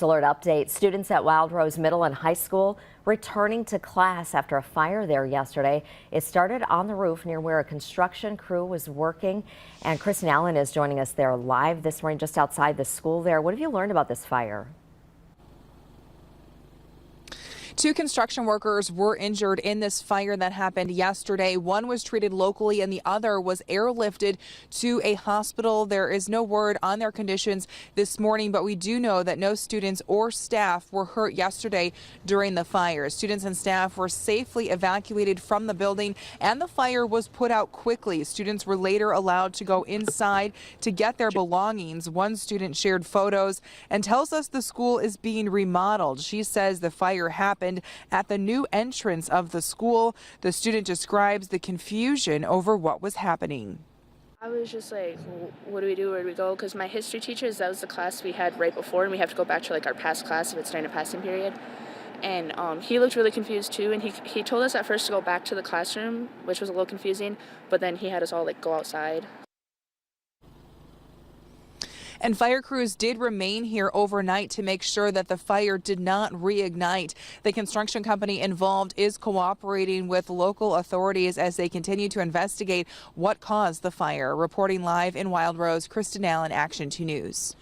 Alert update. Students at Wild Rose Middle and High School returning to class after a fire there yesterday. It started on the roof near where a construction crew was working. And Kristen Allen is joining us there live this morning just outside the school there. What have you learned about this fire? 2 construction workers were injured in this fire that happened yesterday. One was treated locally and the other was airlifted to a hospital. There is no word on their conditions this morning, but we do know that no students or staff were hurt yesterday during the fire. Students and staff were safely evacuated from the building and the fire was put out quickly. Students were later allowed to go inside to get their belongings. One student shared photos and tells us the school is being remodeled. She says the fire happened at the new entrance of the school. The student describes the confusion over what was happening. I was just like, what do we do? Where do we go? Because my history teachers, that was the class we had right before, and we have to go back to like our past class if it's during a passing period. And he looked really confused too, and he told us at first to go back to the classroom, which was a little confusing, but then he had us all like go outside. And fire crews did remain here overnight to make sure that the fire did not reignite. The construction company involved is cooperating with local authorities as they continue to investigate what caused the fire. Reporting live in Wild Rose, Kristen Allen, Action 2 News.